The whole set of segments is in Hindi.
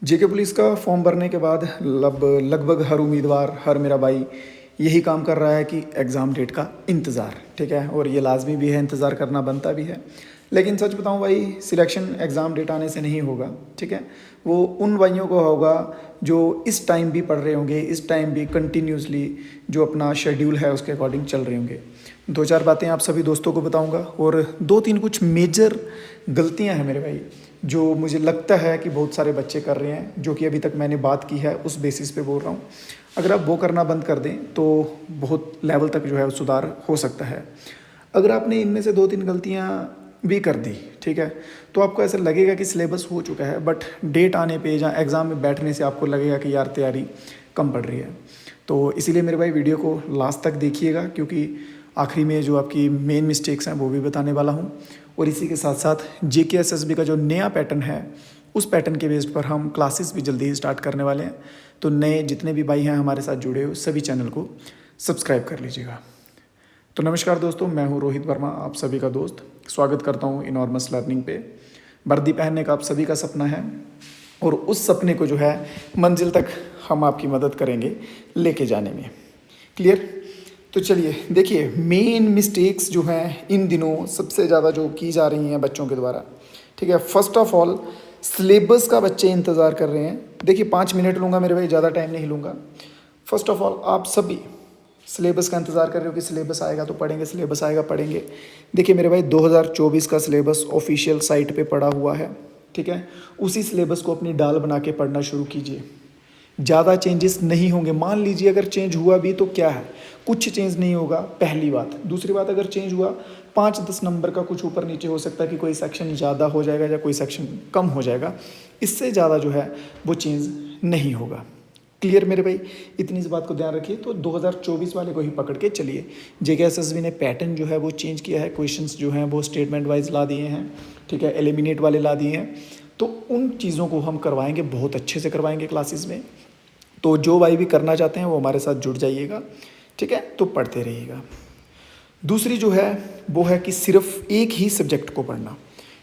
जेके पुलिस का फॉर्म भरने के बाद लगभग हर उम्मीदवार, हर मेरा भाई यही काम कर रहा है कि एग्ज़ाम डेट का इंतज़ार, ठीक है। और ये लाजमी भी है, इंतज़ार करना बनता भी है। लेकिन सच बताऊं भाई, सिलेक्शन एग्ज़ाम डेट आने से नहीं होगा, ठीक है। वो उन भाइयों को होगा जो इस टाइम भी पढ़ रहे होंगे, इस टाइम भी कंटिन्यूसली जो अपना शेड्यूल है उसके अकॉर्डिंग चल रहे होंगे। दो चार बातें आप सभी दोस्तों को बताऊंगा और दो तीन कुछ मेजर गलतियां हैं मेरे भाई, जो मुझे लगता है कि बहुत सारे बच्चे कर रहे हैं, जो कि अभी तक मैंने बात की है उस बेसिस पे बोल रहा हूँ। अगर आप वो करना बंद कर दें तो बहुत लेवल तक जो है सुधार हो सकता है। अगर आपने इनमें से दो तीन गलतियाँ भी कर दी, ठीक है, तो आपको ऐसा लगेगा कि सिलेबस हो चुका है, बट डेट आने पे या एग्ज़ाम में बैठने से आपको लगेगा कि यार तैयारी कम पड़ रही है। तो इसीलिए मेरे भाई वीडियो को लास्ट तक देखिएगा, क्योंकि आखिरी में जो आपकी मेन मिस्टेक्स हैं वो भी बताने वाला हूँ। और इसी के साथ साथ जेके एसएसबी का जो नया पैटर्न है उस पैटर्न के बेस पर हम क्लासेस भी जल्दी ही स्टार्ट करने वाले हैं। तो नए जितने भी भाई हैं हमारे साथ जुड़े हुए, सभी चैनल को सब्सक्राइब कर लीजिएगा। तो नमस्कार दोस्तों, मैं हूं रोहित वर्मा, आप सभी का दोस्त। स्वागत करता हूं इनॉर्मस लर्निंग पे। वर्दी पहनने का आप सभी का सपना है और उस सपने को जो है मंजिल तक हम आपकी मदद करेंगे लेके जाने में। क्लियर? तो चलिए देखिए, मेन मिस्टेक्स जो हैं इन दिनों सबसे ज़्यादा जो की जा रही हैं बच्चों के द्वारा, ठीक है। फर्स्ट ऑफ ऑल, सिलेबस का बच्चे इंतज़ार कर रहे हैं। देखिए 5 मिनट लूँगा मेरे भाई, ज़्यादा टाइम नहीं लूँगा। फर्स्ट ऑफ ऑल, आप सभी सिलेबस का इंतज़ार कर रहे हो कि सिलेबस आएगा तो पढ़ेंगे, सिलेबस आएगा पढ़ेंगे। देखिए मेरे भाई, 2024 का सिलेबस ऑफिशियल साइट पे पड़ा हुआ है, ठीक है। उसी सिलेबस को अपनी डाल बना के पढ़ना शुरू कीजिए। ज़्यादा चेंजेस नहीं होंगे। मान लीजिए अगर चेंज हुआ भी तो क्या है, कुछ चेंज नहीं होगा, पहली बात। दूसरी बात, अगर चेंज हुआ 5-10 नंबर का कुछ ऊपर नीचे हो सकता है कि कोई सेक्शन ज़्यादा हो जाएगा या कोई सेक्शन कम हो जाएगा। इससे ज़्यादा जो है वो चेंज नहीं होगा। क्लियर मेरे भाई? इतनी इस बात को ध्यान रखिए। तो 2024 वाले को ही पकड़ के चलिए। जेके एसएसबी ने पैटर्न जो है वो चेंज किया है, क्वेश्चंस जो हैं वो स्टेटमेंट वाइज ला दिए हैं, ठीक है, एलिमिनेट वाले ला दिए हैं। तो उन चीज़ों को हम करवाएंगे, बहुत अच्छे से करवाएंगे क्लासेस में। तो जो भाई भी करना चाहते हैं वो हमारे साथ जुड़ जाइएगा, ठीक है, तो पढ़ते रहिएगा। दूसरी जो है वो है कि सिर्फ एक ही सब्जेक्ट को पढ़ना,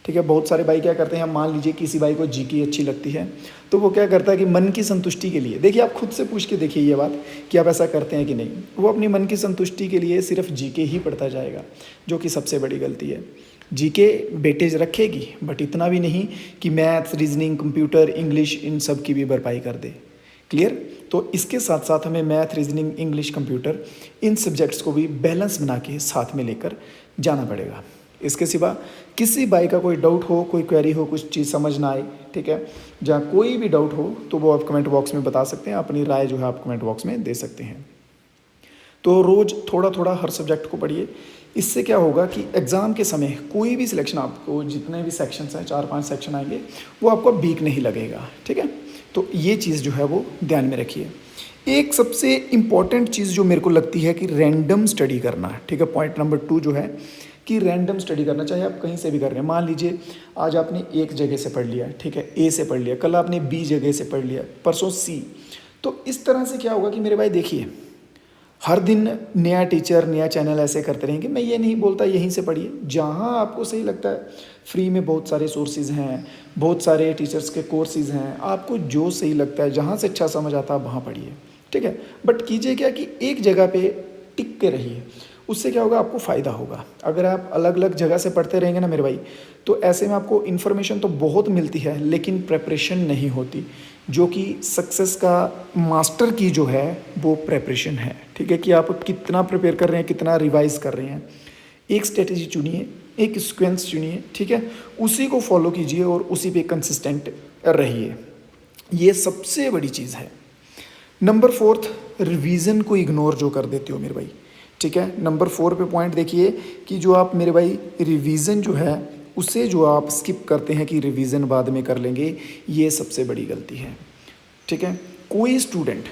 ठीक है। बहुत सारे भाई क्या करते हैं, मान लीजिए किसी भाई को जीके अच्छी लगती है तो वो क्या करता है कि मन की संतुष्टि के लिए, देखिए आप खुद से पूछ के देखिए ये बात कि आप ऐसा करते हैं कि नहीं, वो अपनी मन की संतुष्टि के लिए सिर्फ जीके ही पढ़ता जाएगा, जो कि सबसे बड़ी गलती है। जीके वेटेज रखेगी बट इतना भी नहीं कि maths, reasoning, computer, English in सब की भी भरपाई कर दे। क्लियर? तो इसके साथ साथ हमें मैथ, रीजनिंग, इंग्लिश, कंप्यूटर इन सब्जेक्ट्स को भी बैलेंस बना के साथ में लेकर जाना पड़ेगा। इसके सिवा किसी भाई का कोई डाउट हो, कोई क्वेरी हो, कुछ चीज़ समझ ना आए, ठीक है, जहाँ कोई भी डाउट हो तो वो आप कमेंट बॉक्स में बता सकते हैं, अपनी राय जो है आप कमेंट बॉक्स में दे सकते हैं। तो रोज़ थोड़ा थोड़ा हर सब्जेक्ट को पढ़िए। इससे क्या होगा कि एग्ज़ाम के समय कोई भी सिलेक्शन, आपको जितने भी सेक्शंस हैं, 4-5 सेक्शन आएंगे, वो आपको वीक नहीं लगेगा, ठीक है। तो ये चीज़ जो है वो ध्यान में रखिए। एक सबसे इम्पॉर्टेंट चीज़ जो मेरे को लगती है कि रैंडम स्टडी करना, ठीक है। पॉइंट नंबर 2 जो है कि रैंडम स्टडी करना, चाहे आप कहीं से भी कर रहे हैं। मान लीजिए आज आपने एक जगह से पढ़ लिया, ठीक है, ए से पढ़ लिया, कल आपने बी जगह से पढ़ लिया, परसों सी। तो इस तरह से क्या होगा कि मेरे भाई देखिए, हर दिन नया टीचर, नया चैनल ऐसे करते रहेंगे। मैं ये नहीं बोलता यहीं से पढ़िए, जहाँ आपको सही लगता है। फ्री में बहुत सारे सोर्सेज हैं, बहुत सारे टीचर्स के कोर्सेज हैं, आपको जो सही लगता है, जहाँ से अच्छा समझ आता है वहाँ पढ़िए, ठीक है। बट कीजिए क्या कि एक जगह पे टिक के रहिए। उससे क्या होगा, आपको फ़ायदा होगा। अगर आप अलग अलग जगह से पढ़ते रहेंगे ना मेरे भाई, तो ऐसे में आपको इन्फॉर्मेशन तो बहुत मिलती है लेकिन प्रेपरेशन नहीं होती, जो कि सक्सेस का मास्टर की जो है वो प्रेपरेशन है, ठीक है। कि आप कितना प्रिपेयर कर रहे हैं, कितना रिवाइज कर रहे हैं। एक स्ट्रेटेजी चुनिए, एक सीक्वेंस चुनिए, ठीक है, उसी को फॉलो कीजिए और उसी पे कंसिस्टेंट रहिए। ये सबसे बड़ी चीज़ है। नंबर 4, रिवीजन को इग्नोर जो कर देते हो मेरे भाई, ठीक है। नंबर 4 पे पॉइंट देखिए कि जो आप मेरे भाई रिवीजन जो है उसे जो आप स्किप करते हैं कि रिवीजन बाद में कर लेंगे, ये सबसे बड़ी गलती है, ठीक है। कोई स्टूडेंट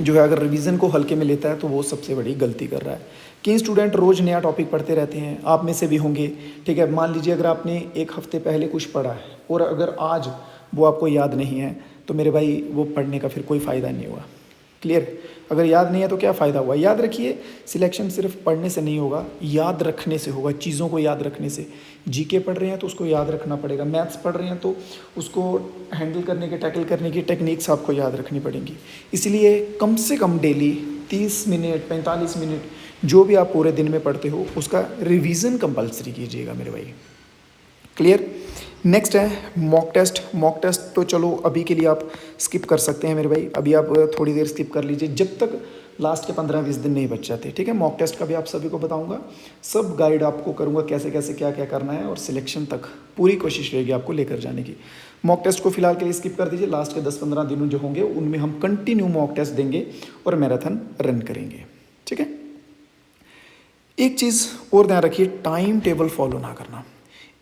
जो है अगर रिवीजन को हल्के में लेता है तो वो सबसे बड़ी गलती कर रहा है। कई स्टूडेंट रोज़ नया टॉपिक पढ़ते रहते हैं, आप में से भी होंगे, ठीक है। मान लीजिए अगर आपने एक हफ्ते पहले कुछ पढ़ा है और अगर आज वो आपको याद नहीं है तो मेरे भाई वो पढ़ने का फिर कोई फ़ायदा नहीं हुआ। क्लियर? अगर याद नहीं है तो क्या फ़ायदा हुआ? याद रखिए, सिलेक्शन सिर्फ पढ़ने से नहीं होगा, याद रखने से होगा, चीज़ों को याद रखने से। जीके पढ़ रहे हैं तो उसको याद रखना पड़ेगा, मैथ्स पढ़ रहे हैं तो उसको हैंडल करने के, टैकल करने की टेक्निक्स आपको याद रखनी पड़ेंगी। इसलिए कम से कम डेली 30 मिनट 45 मिनट जो भी आप पूरे दिन में पढ़ते हो उसका रिवीजन कंपलसरी कीजिएगा मेरे भाई। क्लियर? नेक्स्ट है मॉक टेस्ट। मॉक टेस्ट तो चलो अभी के लिए आप स्किप कर सकते हैं मेरे भाई, अभी आप थोड़ी देर स्किप कर लीजिए जब तक लास्ट के 15-20 दिन नहीं बच जाते, ठीक है? मॉक टेस्ट का भी आप सभी को बताऊंगा, सब गाइड आपको करूंगा कैसे कैसे क्या क्या करना है, और सिलेक्शन तक पूरी कोशिश रहेगी आपको लेकर जाने की। मॉक टेस्ट को फिलहाल के लिए स्किप कर दीजिए, लास्ट के 10-15 दिन जो होंगे उनमें हम कंटिन्यू मॉक टेस्ट देंगे और मैराथन रन करेंगे, ठीक है? एक चीज़ और ध्यान रखिए, टाइम टेबल फॉलो ना करना।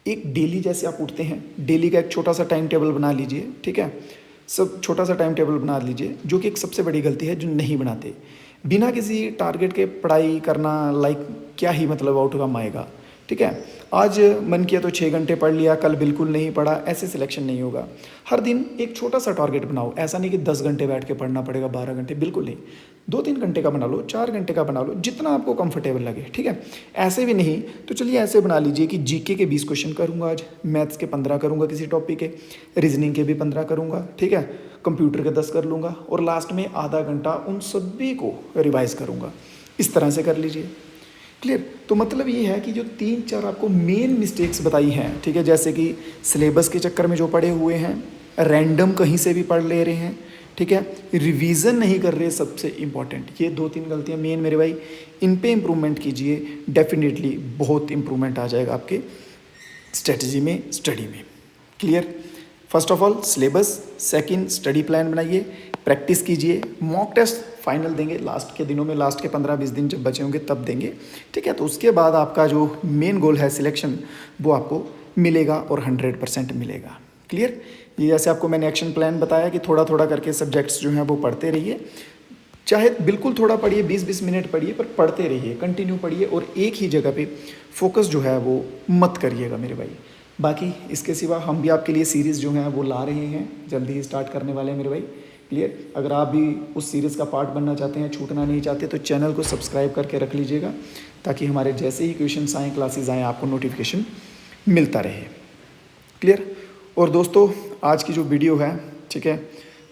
एक डेली जैसे आप उठते हैं, डेली का एक छोटा सा टाइम टेबल बना लीजिए, ठीक है? सब छोटा सा टाइम टेबल बना लीजिए, जो कि एक सबसे बड़ी गलती है जो नहीं बनाते। बिना किसी टारगेट के पढ़ाई करना, लाइक क्या ही मतलब आउटकम आएगा, ठीक है? आज मन किया तो 6 घंटे पढ़ लिया, कल बिल्कुल नहीं पढ़ा, ऐसे सिलेक्शन नहीं होगा। हर दिन एक छोटा सा टारगेट बनाओ, ऐसा नहीं कि 10 घंटे बैठ के पढ़ना पड़ेगा, 12 घंटे, बिल्कुल नहीं। 2-3 घंटे का बना लो, 4 घंटे का बना लो, जितना आपको कंफर्टेबल लगे, ठीक है? ऐसे भी नहीं तो चलिए ऐसे बना लीजिए कि जीके के 20 क्वेश्चन करूँगा आज, मैथ्स के 15 करूँगा किसी टॉपिक के, रीजनिंग के भी 15 करूँगा, ठीक है? कंप्यूटर के 10 कर लूँगा, और लास्ट में आधा घंटा उन सभी को रिवाइज करूँगा। इस तरह से कर लीजिए। क्लियर? तो मतलब ये है कि जो 3-4 आपको मेन मिस्टेक्स बताई हैं, ठीक है, जैसे कि सिलेबस के चक्कर में जो पढ़े हुए हैं, रैंडम कहीं से भी पढ़ ले रहे हैं, ठीक है, रिवीजन नहीं कर रहे, सबसे इम्पॉर्टेंट ये 2-3 गलतियां मेन मेरे भाई, इन पे इम्प्रूवमेंट कीजिए, डेफिनेटली बहुत इम्प्रूवमेंट आ जाएगा आपके स्ट्रेटजी में, स्टडी में। Clear? First of all syllabus, second study plan बनाइए, प्रैक्टिस कीजिए, मॉक टेस्ट फाइनल देंगे लास्ट के दिनों में, लास्ट के 15-20 दिन जब बचे होंगे तब देंगे, ठीक है? तो उसके बाद आपका जो मेन गोल है सिलेक्शन, वो आपको मिलेगा और 100% मिलेगा। क्लियर? ये जैसे आपको मैंने एक्शन प्लान बताया कि थोड़ा थोड़ा करके सब्जेक्ट्स जो हैं वो पढ़ते रहिए, चाहे बिल्कुल थोड़ा पढ़िए, 20-20 मिनट पढ़िए, पर पढ़ते रहिए, कंटिन्यू पढ़िए, और एक ही जगह पे फोकस जो है वो मत करिएगा मेरे भाई। बाकी इसके सिवा हम भी आपके लिए सीरीज़ जो हैं वो ला रहे हैं, जल्दी ही स्टार्ट करने वाले हैं मेरे भाई। क्लियर? अगर आप भी उस सीरीज़ का पार्ट बनना चाहते हैं, छूटना नहीं चाहते, तो चैनल को सब्सक्राइब करके रख लीजिएगा, ताकि हमारे जैसे ही क्वेश्चंस आएँ, क्लासेस आएँ, आपको नोटिफिकेशन मिलता रहे। क्लियर? और दोस्तों आज की जो वीडियो है, ठीक है,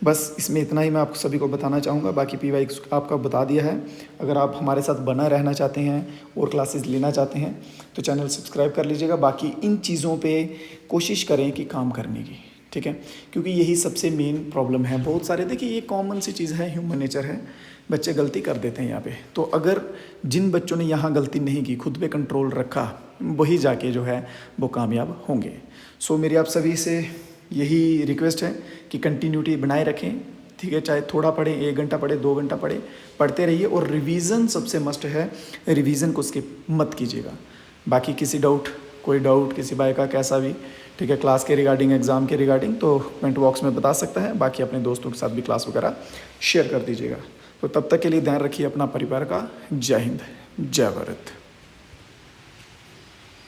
बस इसमें इतना ही मैं आप सभी को बताना चाहूँगा, बाकी पीवाई आपका बता दिया है। अगर आप हमारे साथ बना रहना चाहते हैं और क्लासेस लेना चाहते हैं तो चैनल सब्सक्राइब कर लीजिएगा। बाकी इन चीज़ों पे कोशिश करें कि काम करने की, ठीक है, क्योंकि यही सबसे मेन प्रॉब्लम है। बहुत सारे, देखिए ये कॉमन सी चीज़ है, ह्यूमन नेचर है, बच्चे गलती कर देते हैं यहाँ पे। तो अगर जिन बच्चों ने यहाँ गलती नहीं की, खुद पे कंट्रोल रखा, वही जाके जो है वो कामयाब होंगे। सो मेरी आप सभी से यही रिक्वेस्ट है कि कंटिन्यूटी बनाए रखें, ठीक है, चाहे थोड़ा पढ़ें, 1 घंटा पढ़े, 2 घंटा पढ़े, पढ़ते रहिए, और रिवीजन सबसे मस्ट है, रिवीजन को स्किप मत कीजिएगा। बाकी किसी कोई डाउट किसी भाई का कैसा भी, ठीक है, क्लास के रिगार्डिंग, एग्ज़ाम के रिगार्डिंग, तो कमेंट बॉक्स में बता सकता है। बाकी अपने दोस्तों के साथ भी क्लास वगैरह शेयर कर दीजिएगा। तो तब तक के लिए ध्यान रखिए अपना, परिवार का। जय हिंद, जय भारत।